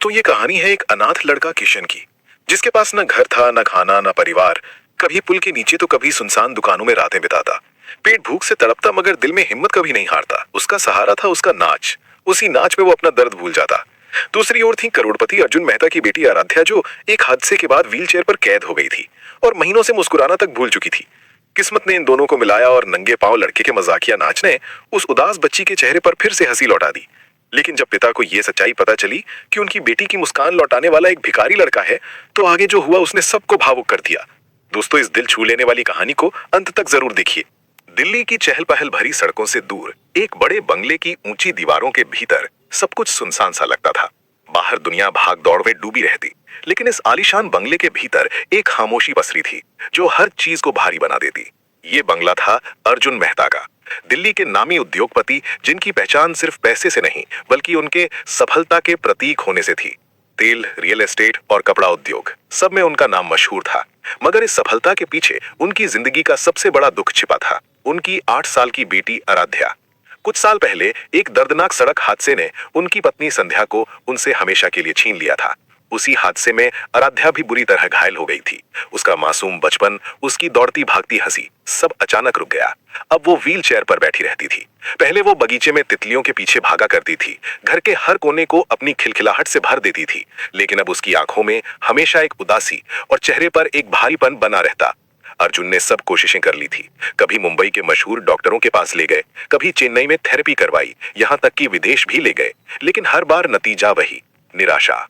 दोस्तों, ये कहानी है एक अनाथ लड़का किशन की, जिसके पास न घर था, न खाना, न परिवार। कभी पुल के नीचे तो कभी सुनसान दुकानों में रातें बिताता। पेट भूख से तड़पता, मगर दिल में हिम्मत कभी नहीं हारता। उसका सहारा था उसका नाच। उसी नाच में वो अपना दर्द भूल जाता। दूसरी ओर थी करोड़पति अर्जुन मेहता की बेटी आराध्या, जो एक हादसे के बाद व्हीलचेयर पर कैद हो गई थी और महीनों से मुस्कुराना तक भूल चुकी थी। किस्मत ने इन दोनों को मिलाया और नंगे पांव लड़के के मजाकिया नाच ने उस उदास बच्ची के चेहरे पर फिर से हंसी लौटा दी। लेकिन जब पिता को यह सच्चाई पता चली कि उनकी बेटी की मुस्कान लौटाने वाला एक भिखारी लड़का है, तो आगे जो हुआ उसने सबको भावुक कर दिया। दोस्तों, इस दिल छू लेने वाली कहानी को अंत तक जरूर देखिए। दिल्ली की चहल पहल भरी सड़कों से दूर एक बड़े बंगले की ऊंची दीवारों के भीतर सब कुछ सुनसान सा लगता था। बाहर दुनिया भाग दौड़ में डूबी रहती, लेकिन इस आलीशान बंगले के भीतर एक खामोशी पसरी थी जो हर चीज को भारी बना देती। ये बंगला था अर्जुन मेहता का, दिल्ली के नामी उद्योगपति, जिनकी पहचान सिर्फ पैसे से नहीं बल्कि उनके सफलता के प्रतीक होने से थी। तेल, रियल एस्टेट और कपड़ा उद्योग, सब में उनका नाम मशहूर था। मगर इस सफलता के पीछे उनकी जिंदगी का सबसे बड़ा दुख छिपा था, उनकी 8 साल की बेटी आराध्या। कुछ साल पहले एक दर्दनाक सड़क हादसे ने उनकी पत्नी संध्या को उनसे हमेशा के लिए छीन लिया था। उसी हादसे में आराध्या भी बुरी तरह घायल हो गई थी। उसका मासूम बचपन, उसकी दौड़ती भागती हंसी, सब अचानक रुक गया। अब वो व्हील चेयर पर बैठी रहती थी। पहले वो बगीचे में तितलियों के पीछे भागा करती थी, घर के हर कोने को अपनी खिलखिलाहट से भर देती थी। लेकिन अब उसकी आंखों में हमेशा एक उदासी और चेहरे पर एक भारीपन बना रहता। अर्जुन ने सब कोशिशें कर ली थी। कभी मुंबई के मशहूर डॉक्टरों के पास ले गए, कभी चेन्नई में थेरेपी करवाई, यहाँ तक कि विदेश भी ले गए, लेकिन हर बार नतीजा वही, निराशा।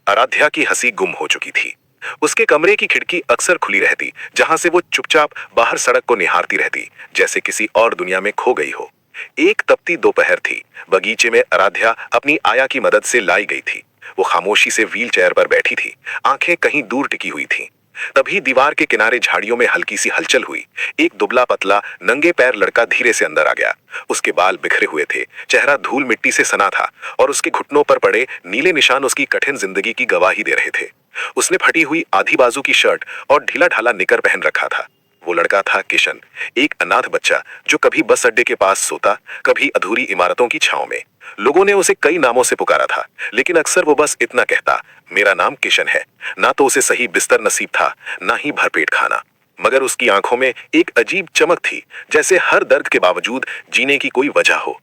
आराध्या की हंसी गुम हो चुकी थी। उसके कमरे की खिड़की अक्सर खुली रहती, जहां से वो चुपचाप बाहर सड़क को निहारती रहती, जैसे किसी और दुनिया में खो गई हो। एक तपती दोपहर थी। बगीचे में आराध्या अपनी आया की मदद से लाई गई थी। वो खामोशी से व्हील चेयर पर बैठी थी, आंखें कहीं दूर टिकी हुई थी। तभी दीवार के किनारे झाड़ियों में हल्की सी हलचल हुई। एक दुबला पतला नंगे पैर लड़का धीरे से अंदर आ गया। उसके बाल बिखरे हुए थे, चेहरा धूल मिट्टी से सना था और उसके घुटनों पर पड़े नीले निशान उसकी कठिन जिंदगी की गवाही दे रहे थे। उसने फटी हुई आधी बाजू की शर्ट और ढीला ढाला निकर पहन रखा था। वो लड़का था किशन, एक अनाथ बच्चा जो कभी बस अड्डे के पास सोता, कभी अधूरी इमारतों की छांव में। लोगों ने उसे कई नामों से पुकारा था, लेकिन अक्सर वो बस इतना कहता, मेरा नाम किशन है। ना तो उसे सही बिस्तर नसीब था, ना ही भरपेट खाना। मगर उसकी आंखों में एक अजीब चमक थी, जैसे हर दर्द के बावजूद जीने की कोई वजह हो।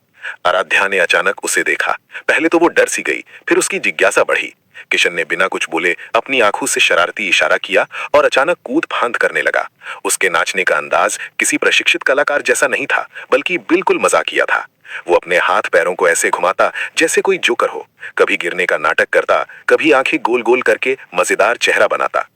आराध्या ने अचानक उसे देखा। पहले तो वो डर सी गई, फिर उसकी जिज्ञासा बढ़ी। किशन ने बिना कुछ बोले अपनी आंखों से शरारती इशारा किया और अचानक कूद फांद करने लगा। उसके नाचने का अंदाज किसी प्रशिक्षित कलाकार जैसा नहीं था, बल्कि बिल्कुल मजाकिया था। वो अपने हाथ पैरों को ऐसे घुमाता जैसे कोई जोकर हो, कभी गिरने का नाटक करता, कभी आंखें गोल गोल करके मजेदार चेहरा बनाता।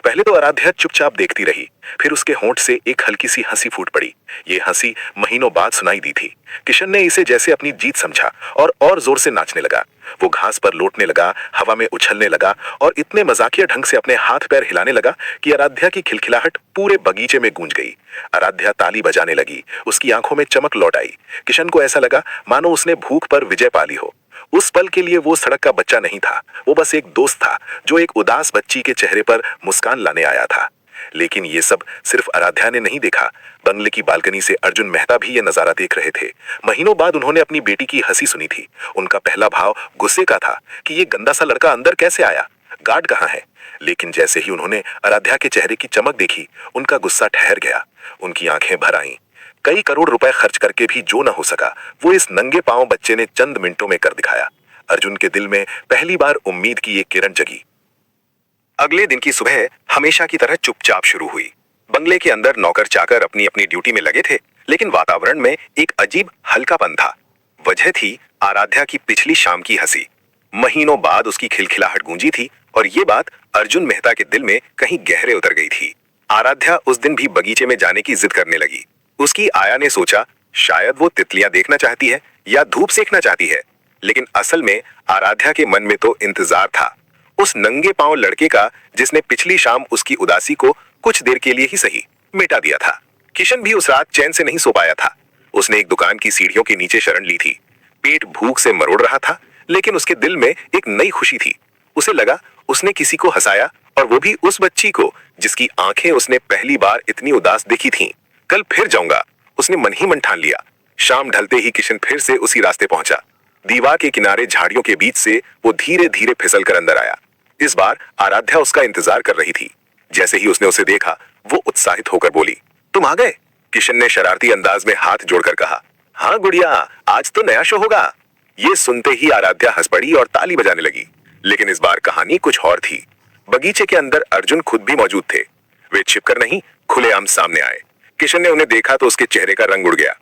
पहले तो आराध्या चुपचाप देखती रही, फिर उसके होंठ से एक हल्की सी हंसी फूट पड़ी। ये हंसी महीनों बाद सुनाई दी थी। किशन ने इसे जैसे अपनी जीत समझा और जोर से नाचने लगा। वो घास पर लौटने लगा, हवा में उछलने लगा और इतने मजाकिया ढंग से अपने हाथ पैर हिलाने लगा कि आराध्या की खिलखिलाहट पूरे बगीचे में गूंज गई। आराध्या ताली बजाने लगी, उसकी आंखों में चमक लौट आई। किशन को ऐसा लगा मानो उसने भूख पर विजय पाली हो। उस पल के लिए वो सड़क का बच्चा नहीं था, वो बस एक दोस्त था जो एक उदास बच्ची के चेहरे पर मुस्कान लाने आया था। लेकिन ये सब सिर्फ आराध्या ने नहीं देखा। बंगले की बालकनी से अर्जुन मेहता भी ये नजारा देख रहे थे। महीनों बाद उन्होंने अपनी बेटी की हंसी सुनी थी। उनका पहला भाव गुस्से का था कि ये गंदा सा लड़का अंदर कैसे आया, गार्ड कहाँ है। लेकिन जैसे ही उन्होंने आराध्या के चेहरे की चमक देखी, उनका गुस्सा ठहर गया, उनकी आंखें भर आईं। कई करोड़ रुपए खर्च करके भी जो न हो सका, वो इस नंगे पांव बच्चे ने चंद मिनटों में कर दिखाया। अर्जुन के दिल में पहली बार उम्मीद की एक किरण जगी। अगले दिन की सुबह हमेशा की तरह चुपचाप शुरू हुई। बंगले के अंदर नौकर चाकर अपनी अपनी ड्यूटी में लगे थे, लेकिन वातावरण में एक अजीब हल्कापन था। वजह थी आराध्या की पिछली शाम की हंसी। महीनों बाद उसकी खिलखिलाहट गूंजी थी और ये बात अर्जुन मेहता के दिल में कहीं गहरे उतर गई थी। आराध्या उस दिन भी बगीचे में जाने की जिद करने लगी। उसकी आया ने सोचा, शायद वो तितलियां देखना चाहती है या धूप सेकना चाहती है, लेकिन असल में आराध्या के मन में तो इंतजार था, उस नंगे पांव लड़के का जिसने पिछली शाम उसकी उदासी को कुछ देर के लिए ही सही मिटा दिया था। किशन भी उस रात चैन से नहीं सो पाया था। उसने एक दुकान की सीढ़ियों के नीचे शरण ली थी। पेट भूख से मरोड़ रहा था, लेकिन उसके दिल में एक नई खुशी थी। उसे लगा उसने किसी को हंसाया, और वो भी उस बच्ची को जिसकी आंखें उसने पहली बार इतनी उदास देखी थीं। कल फिर जाऊंगा, उसने मन ही मन ठान लिया। शाम ढलते ही किशन फिर से उसी रास्ते पहुंचा। दीवार के किनारे झाड़ियों के बीच से वो धीरे धीरे फिसल कर अंदर आया। इस बार आराध्या उसका इंतजार कर रही थी। जैसे ही उसने उसे देखा, वो उत्साहित होकर बोली, तुम आ गए? किशन ने शरारती अंदाज में हाथ जोड़कर कहा, हाँ गुड़िया, आज तो नया शो होगा। ये सुनते ही आराध्या हंस पड़ी और ताली बजाने लगी। लेकिन इस बार कहानी कुछ और थी। बगीचे के अंदर अर्जुन खुद भी मौजूद थे। वे छिपकर नहीं, खुलेआम सामने आए। किशन ने उन्हें देखा तो उसके चेहरे का रंग उड़ गया।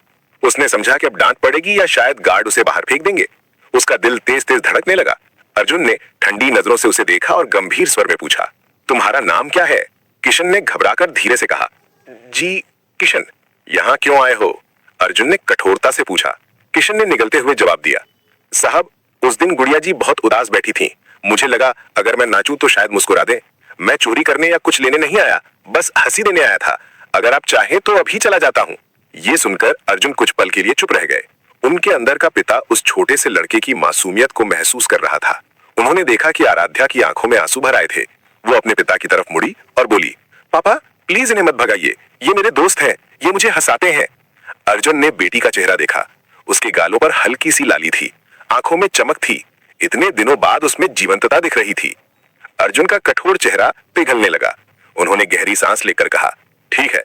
उसने समझा कि अब डांट पड़ेगी या शायद गार्ड उसे बाहर फेंक देंगे। उसका दिल तेज तेज धड़कने लगा। अर्जुन ने ठंडी नजरों से उसे देखा और गंभीर स्वर में पूछा, तुम्हारा नाम क्या है? किशन ने घबराकर धीरे से कहा, जी किशन। यहाँ क्यों आए हो? अर्जुन ने कठोरता से पूछा। किशन ने निगलते हुए जवाब दिया, साहब, उस दिन गुड़िया जी बहुत उदास बैठी थी। मुझे लगा अगर मैं नाचूं तो शायद मुस्कुरा दे। मैं चोरी करने या कुछ लेने नहीं आया, बस हंसी देने आया था। अगर आप चाहें तो अभी चला जाता हूँ। ये सुनकर अर्जुन कुछ पल के लिए चुप रह गए। उनके अंदर का पिता उस छोटे से लड़के की मासूमियत को महसूस कर रहा था। उन्होंने देखा कि आराध्या की आंखों में आंसू भर आए थे। वो अपने पिता की तरफ मुड़ी और बोली, पापा प्लीज इन्हें मत भगाइए, ये मेरे दोस्त हैं, ये मुझे हंसाते हैं। अर्जुन ने बेटी का चेहरा देखा। उसके गालों पर हल्की सी लाली थी, आंखों में चमक थी। इतने दिनों बाद उसमें जीवंतता दिख रही थी। अर्जुन का कठोर चेहरा पिघलने लगा। उन्होंने गहरी सांस लेकर कहा, ठीक है,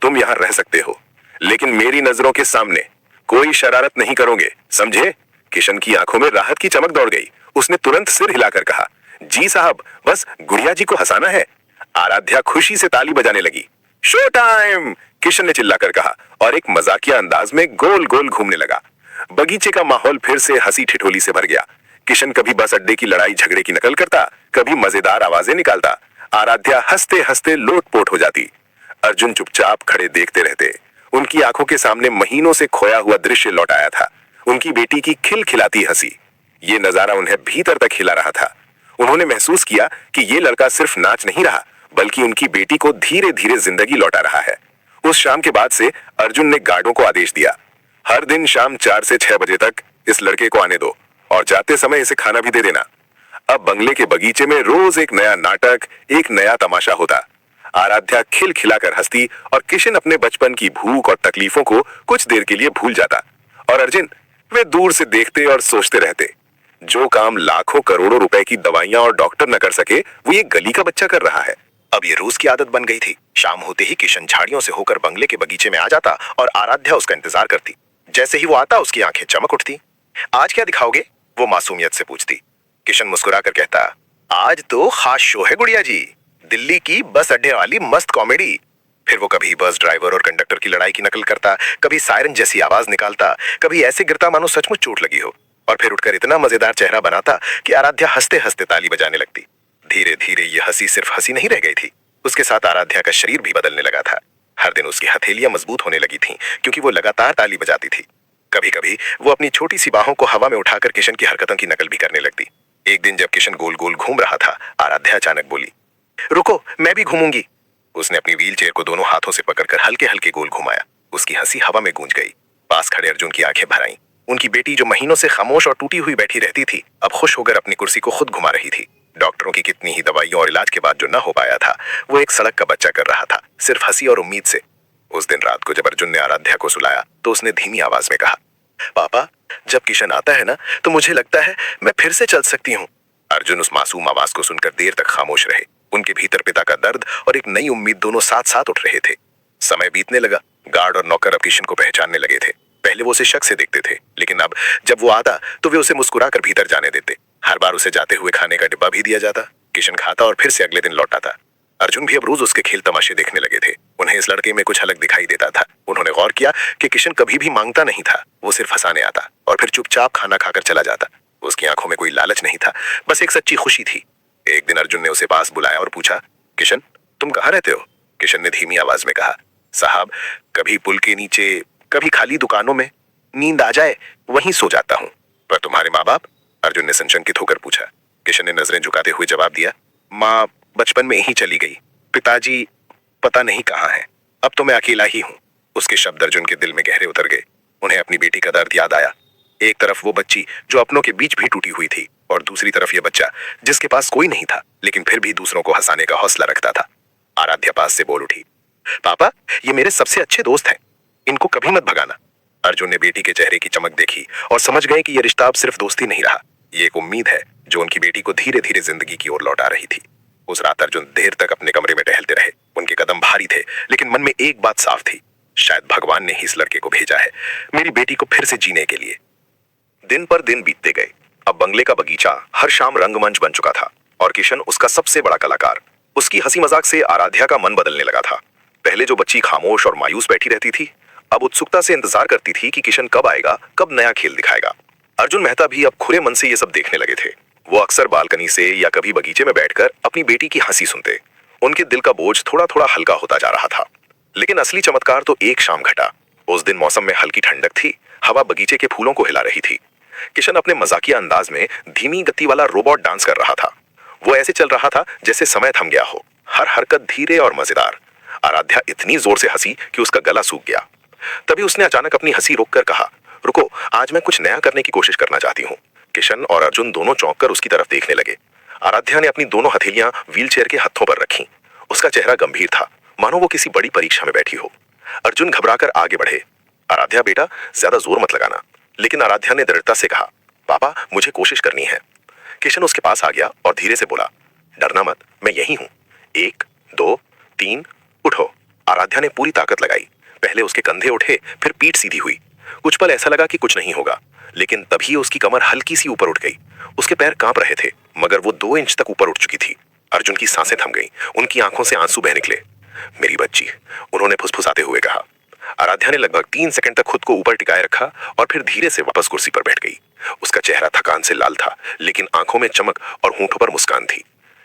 तुम यहाँ रह सकते हो, लेकिन मेरी नजरों के सामने कोई शरारत नहीं करोगे, समझे? किशन की आंखों में राहत की चमक दौड़ गई। उसने तुरंत सिर हिलाकर कहा, जी साहब, बस गुड़िया जी को हंसाना है। आराध्या खुशी से ताली बजाने लगी। Show time! किशन ने चिल्लाकर कहा और एक मजाकिया अंदाज में गोल गोल घूमने लगा। बगीचे का माहौल फिर से हंसी ठिठोली से भर गया। किशन कभी बस अड्डे की लड़ाई झगड़े की नकल करता, कभी मजेदार आवाजें निकालता। आराध्या हंसते हंसते लोटपोट हो जाती। अर्जुन चुपचाप खड़े देखते रहते। उनकी आंखों के सामने महीनों से खोया हुआ दृश्य लौट आया था। उनकी बेटी की खिलखिलाती हंसी। ये नजारा उन्हें भीतर तक हिला रहा था। उन्होंने महसूस किया कि ये लड़का सिर्फ नाच नहीं रहा, बल्कि उनकी बेटी को धीरे धीरे जिंदगी लौटा रहा है। उस शाम के बाद से अर्जुन ने गार्डों को आदेश दिया, हर दिन शाम 4 से 6 बजे तक इस लड़के को आने दो और जाते समय इसे खाना भी दे देना। अब बंगले के बगीचे में रोज एक नया नाटक, एक नया तमाशा होता। आराध्या खिलखिलाकर हंसती और किशन अपने बचपन की भूख और तकलीफों को कुछ देर के लिए भूल जाता। और अर्जुन, वे दूर से देखते और सोचते रहते, जो काम लाखों करोड़ों रुपए की दवाइयां और डॉक्टर न कर सके, वो ये गली का बच्चा कर रहा है। अब ये रोज की आदत बन गई थी। शाम होते ही किशन झाड़ियों से होकर बंगले के बगीचे में आ जाता और आराध्या उसका इंतजार करती। जैसे ही वो आता, उसकी आंखें चमक उठती। आज क्या दिखाओगे? वो मासूमियत से पूछती। किशन मुस्कुराकर कहता, आज तो खास शो है गुड़िया जी, दिल्ली की बस अड्डे वाली मस्त कॉमेडी। फिर वो कभी बस ड्राइवर और कंडक्टर की लड़ाई की नकल करता, कभी सायरन जैसी आवाज निकालता, कभी ऐसे गिरता मानो सचमुच चोट लगी हो, और फिर उठकर इतना मजेदार चेहरा बनाता कि आराध्या हंसते हंसते ताली बजाने लगती। धीरे धीरे ये हंसी सिर्फ हंसी नहीं रह गई थी, उसके साथ आराध्या का शरीर भी बदलने लगा था। हर दिन उसकी हथेलियां मजबूत होने लगी थीं, क्योंकि वो लगातार ताली बजाती थी। कभी कभी वो अपनी छोटी सी बाहों को हवा में उठाकर किशन की हरकतों की नकल भी करने लगती। एक दिन जब किशन गोल गोल घूम रहा था, आराध्या अचानक बोली, रुको, मैं भी घूमूंगी। उसने अपनी व्हील चेयर को दोनों हाथों से पकड़कर हल्के हल्के गोल घुमाया। उसकी हंसी हवा में गूंज गई। पास खड़े अर्जुन की आंखें भर आईं। उनकी बेटी, जो महीनों से खामोश और टूटी हुई बैठी रहती थी, अब खुश होकर अपनी कुर्सी को खुद घुमा रही थी। डॉक्टरों की कितनी ही दवाइयों और इलाज के बाद जो न हो पाया था, वो एक सड़क का बच्चा कर रहा था, सिर्फ हंसी और उम्मीद से। उस दिन रात को जब अर्जुन ने आराध्या को सुलाया, तो उसने धीमी आवाज में कहा, पापा, जब किशन आता है ना, तो मुझे लगता है मैं फिर से चल सकती हूँ। अर्जुन उस मासूम आवाज को सुनकर देर तक खामोश रहे। उनके भीतर पिता का दर्द और एक नई उम्मीद दोनों साथ साथ उठ रहे थे। समय बीतने लगा। गार्ड और नौकर अब किशन को पहचानने लगे थे। पहले वो उसे शक से देखते थे, लेकिन अब जब वो आता तो वे उसे मुस्कुराकर भीतर जाने देते। हर बार उसे जाते हुए खाने का डिब्बा भी दिया जाता। किशन खाता और फिर से अगले दिन लौट आता। अर्जुन भी अब रोज उसके खेल तमाशे देखने लगे थे। उन्हें इस लड़के में कुछ अलग दिखाई देता था। उन्होंने गौर किया कि किशन कभी भी मांगता नहीं था, वो सिर्फ हंसाने आता और फिर चुपचाप खाना खाकर चला जाता। उसकी आंखों में कोई लालच नहीं था, बस एक सच्ची खुशी थी। एक दिन अर्जुन ने उसे पास बुलाया और पूछा, किशन, तुम कहाँ रहते हो? किशन ने धीमी आवाज में कहा, साहब, कभी पुल के नीचे, कभी खाली दुकानों में, नींद आ जाए वहीं सो जाता हूँ। पर तुम्हारे माँ बाप? अर्जुन ने संशंकित होकर पूछा। किशन ने नजरें झुकाते हुए जवाब दिया, माँ बचपन में ही चली गई, पिताजी पता नहीं कहाँ है, अब तो मैं अकेला ही हूँ। उसके शब्द अर्जुन के दिल में गहरे उतर गए। उन्हें अपनी बेटी का दर्द याद आया। एक तरफ वो बच्ची जो अपनों के बीच भी टूटी हुई थी, और दूसरी तरफ ये बच्चा जिसके पास कोई नहीं था, लेकिन फिर भी दूसरों को हंसाने का हौसला रखता था। आराध्या पास से बोल उठी, पापा, ये मेरे सबसे अच्छे दोस्त हैं, इनको कभी मत भगाना। अर्जुन ने बेटी के चेहरे की चमक देखी और समझ गए कि यह रिश्ता अब सिर्फ दोस्ती नहीं रहा, ये एक उम्मीद है जो उनकी बेटी को धीरे धीरे जिंदगी की ओर लौटा रही थी। उस रात अर्जुन देर तक अपने कमरे में टहलते रहे। उनके कदम भारी थे, लेकिन मन में एक बात साफ थी, शायद भगवान ने ही इस लड़के को भेजा है मेरी बेटी को फिर से जीने के लिए। दिन पर दिन बीतते गए। अब बंगले का बगीचा हर शाम रंगमंच बन चुका था और किशन उसका सबसे बड़ा कलाकार। उसकी हंसी मजाक से आराध्या का मन बदलने लगा था। पहले जो बच्ची खामोश और मायूस बैठी रहती थी, अब उत्सुकता से इंतजार करती थी कि किशन कब आएगा, कब नया खेल दिखाएगा। अर्जुन मेहता भी अब खुले मन से ये सब देखने लगे थे। वो अक्सर बालकनी से या कभी बगीचे में बैठकर अपनी बेटी की हंसी सुनते। उनके दिल का बोझ थोड़ा थोड़ा हल्का होता जा रहा था। लेकिन असली चमत्कार तो एक शाम घटा। उस दिन मौसम में हल्की ठंडक थी, हवा बगीचे के फूलों को हिला रही थी। किशन अपने मजाकिया अंदाज में धीमी गति वाला रोबोट डांस कर रहा था। वो ऐसे चल रहा था जैसे समय थम गया हो, हर हरकत धीरे और मजेदार। आराध्या इतनी जोर से हंसी कि उसका गला सूख गया। तभी उसने अचानक अपनी हंसी रोककर कहा, रुको, आज मैं कुछ नया करने की कोशिश करना चाहती हूँ। किशन और अर्जुन दोनों चौंककर उसकी तरफ देखने लगे। आराध्या ने अपनी दोनों हथेलियां व्हीलचेयर के हत्थों पर रखी। उसका चेहरा गंभीर था, मानो वो किसी बड़ी परीक्षा में बैठी हो। अर्जुन घबराकर आगे बढ़े। आराध्या बेटा, ज्यादा जोर मत लगाना। लेकिन आराध्या ने दृढ़ता से कहा, पापा मुझे कोशिश करनी है। किशन उसके पास आ गया और धीरे से बोला, डरना मत, मैं यही हूं। 1 2 3 उठो। आराध्या ने पूरी ताकत लगाई। पहले उसके कंधे उठे, फिर पीठ सीधी हुई। कुछ पल ऐसा लगा कि कुछ नहीं होगा, लेकिन तभी उसकी कमर हल्की सी ऊपर उठ गई। उसके पैर कांप रहे थे, मगर वो 2 इंच तक ऊपर उठ चुकी थी। अर्जुन की सांसें थम गईं, उनकी आंखों से आंसू बह निकले। मेरी बच्ची, उन्होंने फुसफुसाते हुए कहा। आराध्या ने लगभग 3 सेकंड तक खुद को ऊपर टिकाए रखा और फिर धीरे से वापस कुर्सी पर बैठ गई। उसका चेहरा थकान से लाल था, लेकिन आंखों में चमक और होंठों पर मुस्कान थी।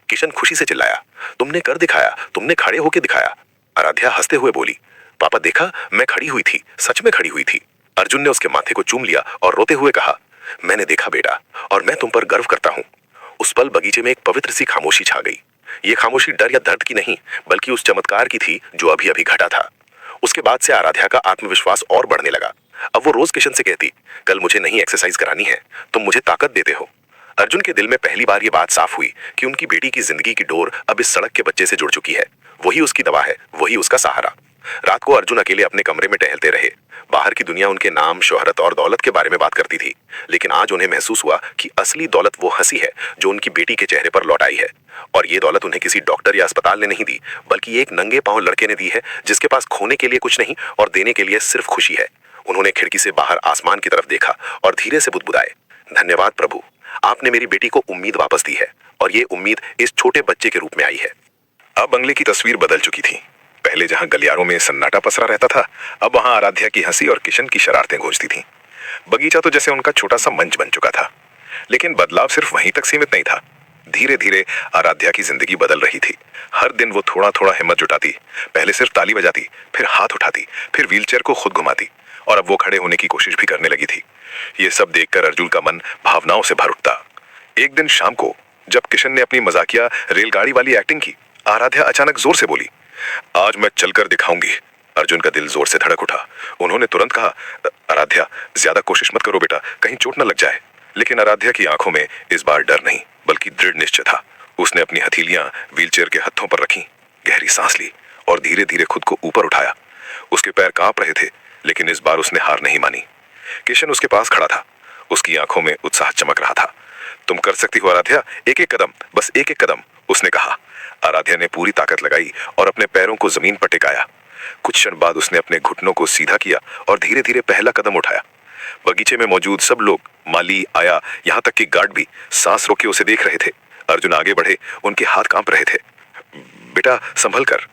किशन खुशी से चिल्लाया, तुमने कर दिखाया, तुमने खड़े होकर दिखाया। आराध्या हंसते हुए बोली, पापा देखा, मैं खड़ी हुई थी, सच में खड़ी हुई थी। अर्जुन ने उसके माथे को चूम लिया और रोते हुए कहा, मैंने देखा बेटा, और मैं तुम पर गर्व करता हूं। उस पल बगीचे में एक पवित्र सी खामोशी छा गई। ये खामोशी डर या दर्द की नहीं, बल्कि उस चमत्कार की थी जो अभी अभी घटा था। उसके बाद से आराध्या का आत्मविश्वास और बढ़ने लगा। अब वो रोज किशन से कहती, कल मुझे नहीं एक्सरसाइज करानी है, तुम मुझे ताकत देते हो। अर्जुन के दिल में पहली बार ये बात साफ हुई कि उनकी बेटी की जिंदगी की डोर अब इस सड़क के बच्चे से जुड़ चुकी है। वही उसकी दवा है, वही उसका सहारा। रात को अर्जुन अकेले अपने कमरे में टहलते रहे। बाहर की दुनिया उनके नाम, शोहरत और दौलत के बारे में बात करती थी, लेकिन आज उन्हें महसूस हुआ कि असली दौलत वो हंसी है जो उनकी बेटी के चेहरे पर लौट आई है। और ये दौलत उन्हें किसी डॉक्टर या अस्पताल ने नहीं दी, बल्कि एक नंगे पांव लड़के ने दी है, जिसके पास खोने के लिए कुछ नहीं और देने के लिए सिर्फ खुशी है। उन्होंने खिड़की से बाहर आसमान की तरफ देखा और धीरे से बुदबुदाए, धन्यवाद प्रभु, आपने मेरी बेटी को उम्मीद वापस दी है, और ये उम्मीद इस छोटे बच्चे के रूप में आई है। अब बंगले की तस्वीर बदल चुकी थी। पहले जहां गलियारों में सन्नाटा पसरा रहता था, अब वहां आराध्या की हंसी और किशन की शरारतें गूंजती थीं। बगीचा तो जैसे उनका छोटा सा मंच बन चुका था। लेकिन बदलाव सिर्फ वहीं तक सीमित नहीं था। धीरे धीरे आराध्या की जिंदगी बदल रही थी। हर दिन वो थोड़ा थोड़ा हिम्मत जुटाती। पहले सिर्फ ताली बजाती, फिर हाथ उठाती, फिर व्हीलचेयर को खुद घुमाती, और अब वो खड़े होने की कोशिश भी करने लगी थी। ये सब देखकर अर्जुन का मन भावनाओं से भर उठता। एक दिन शाम को जब किशन ने अपनी मजाकिया रेलगाड़ी वाली एक्टिंग की, आराध्या अचानक जोर से बोली, आज मैं चलकर दिखाऊंगी। अर्जुन का दिल जोर से धड़क उठा। उन्होंने तुरंत कहा, आराध्या ज्यादा कोशिश मत करो बेटा, कहीं चोट न लग जाए। लेकिन आराध्या की आंखों में इस बार डर नहीं, बल्कि दृढ़ निश्चय था। उसने अपनी हथेलियां व्हीलचेयर के हत्थों पर रखी, गहरी सांस ली और धीरे धीरे खुद को ऊपर उठाया। उसके पैर कांप रहे थे, लेकिन इस बार उसने हार नहीं मानी। किशन उसके पास खड़ा था, उसकी आंखों में उत्साह चमक रहा था। तुम कर सकती हो आराध्या, एक एक कदम, बस एक एक कदम, उसने कहा। आराध्या ने पूरी ताकत लगाई और अपने पैरों को जमीन पर टिकाया। कुछ क्षण बाद उसने अपने घुटनों को सीधा किया और धीरे धीरे पहला कदम उठाया। बगीचे में मौजूद सब लोग, माली, आया, यहाँ तक कि गार्ड भी सांस रोके उसे देख रहे थे। अर्जुन आगे बढ़े, उनके हाथ कांप रहे थे। बेटा संभल कर।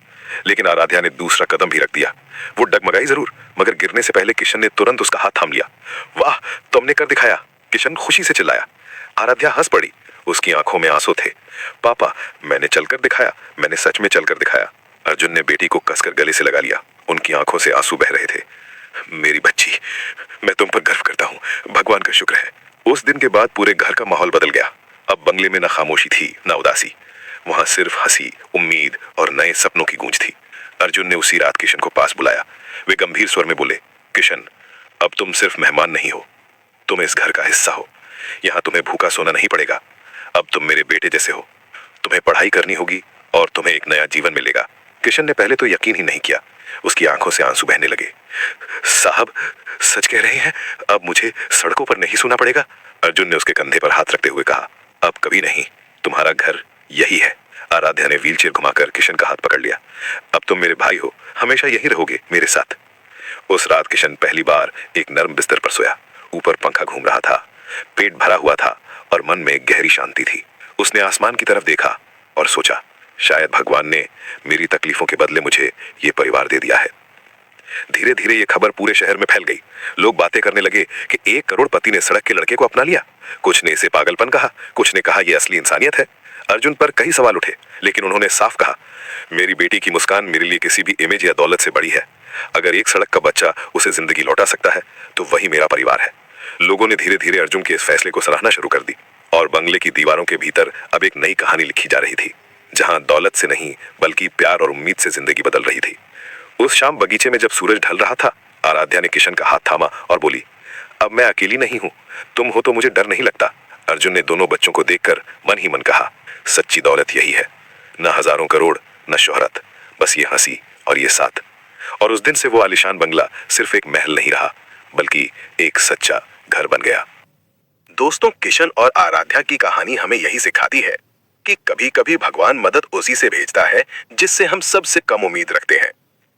लेकिन आराध्या ने दूसरा कदम भी रख दिया। वो डगमगाई जरूर, मगर गिरने से पहले किशन ने तुरंत उसका हाथ थाम लिया। वाह, तुमने कर दिखाया, किशन खुशी से चिल्लाया। आराध्या हंस पड़ी, उसकी आंखों में आंसू थे। पापा, मैंने चलकर दिखाया, मैंने सच में चलकर दिखाया। अर्जुन ने बेटी को कसकर गले से लगा लिया, उनकी आंखों से आंसू बह रहे थे। मेरी बच्ची, मैं तुम पर गर्व करता हूँ, भगवान का शुक्र है। उस दिन के बाद पूरे घर का माहौल बदल गया। अब बंगले में न खामोशी थी, न उदासी। वहां सिर्फ हंसी, उम्मीद और नए सपनों की गूंज थी। अर्जुन ने उसी रात किशन को पास बुलाया। वे गंभीर स्वर में बोले, किशन, अब तुम सिर्फ मेहमान नहीं हो, तुम इस घर का हिस्सा हो। यहाँ तुम्हें भूखा सोना नहीं पड़ेगा। अब तुम मेरे बेटे जैसे हो। तुम्हें पढ़ाई करनी होगी और तुम्हें एक नया जीवन मिलेगा। किशन ने पहले तो यकीन ही नहीं किया उसकी आंखों से आंसू बहने लगे। साहब, सच कह रहे हैं, अब मुझे सड़कों पर नहीं सोना पड़ेगा। अर्जुन ने उसके कंधे पर हाथ रखते हुए कहा, अब कभी नहीं, तुम्हारा घर यही है। आराध्या ने व्हीलचेयर घुमाकर किशन का हाथ पकड़ लिया। अब तुम मेरे भाई हो, हमेशा यही रहोगे मेरे साथ। उस रात किशन पहली बार एक नर्म बिस्तर पर सोया। ऊपर पंखा घूम रहा था, पेट भरा हुआ था और मन में गहरी शांति थी। उसने आसमान की तरफ देखा और सोचा, शायद भगवान ने मेरी तकलीफों के बदले मुझे ये परिवार दे दिया है। धीरे धीरे ये खबर पूरे शहर में फैल गई। लोग बातें करने लगे कि 1 करोड़पति ने सड़क के लड़के को अपना लिया। कुछ ने इसे पागलपन कहा, कुछ ने कहा यह असली इंसानियत है। अर्जुन पर कई सवाल उठे, लेकिन उन्होंने साफ कहा, मेरी बेटी की मुस्कान मेरे लिए किसी भी इमेज या दौलत से बड़ी है। अगर एक सड़क का बच्चा उसे जिंदगी लौटा सकता है तो वही मेरा परिवार है। लोगों ने धीरे धीरे अर्जुन के इस फैसले को सराहना शुरू कर दी और बंगले की दीवारों के भीतर अब एक नई कहानी लिखी जा रही थी, जहां दौलत से नहीं बल्कि प्यार और उम्मीद से जिंदगी बदल रही थी। उस शाम बगीचे में जब सूरज ढल रहा था, आराध्या ने किशन का हाथ थामा और बोली, अब मैं अकेली नहीं हूं, तुम हो तो मुझे डर नहीं लगता। अर्जुन ने दोनों बच्चों को देखकर मन ही मन कहा, सच्ची दौलत यही है, न हजारों करोड़, न शोहरत, बस ये हंसी और ये साथ। और उस दिन से वो आलीशान बंगला सिर्फ एक महल नहीं रहा, बल्कि एक सच्चा घर बन गया। दोस्तों, किशन और आराध्या की कहानी हमें यही सिखाती है कि कभी कभी भगवान मदद उसी से भेजता है जिससे हम सबसे कम उम्मीद रखते हैं।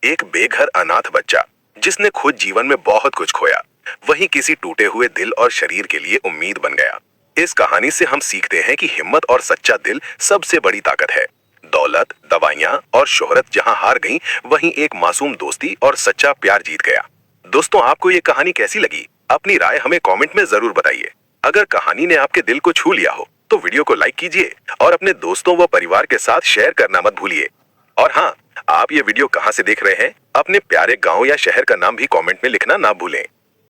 एक बेघर अनाथ बच्चा जिसने खुद जीवन में बहुत कुछ खोया, वहीं किसी टूटे हुए दिल और शरीर के लिए उम्मीद बन गया। इस कहानी से हम सीखते हैं कि हिम्मत और सच्चा दिल सबसे बड़ी ताकत है। दौलत, दवाइयां और शोहरत जहां हार गईं, वहीं एक मासूम दोस्ती और सच्चा प्यार जीत गया। दोस्तों, आपको ये कहानी कैसी लगी? अपनी राय हमें कमेंट में जरूर बताइए। अगर कहानी ने आपके दिल को छू लिया हो तो वीडियो को लाइक कीजिए और अपने दोस्तों व परिवार के साथ शेयर करना मत भूलिए। और हाँ, आप ये वीडियो कहां से देख रहे हैं, अपने प्यारे गांव या शहर का नाम भी कमेंट में लिखना ना भूलें।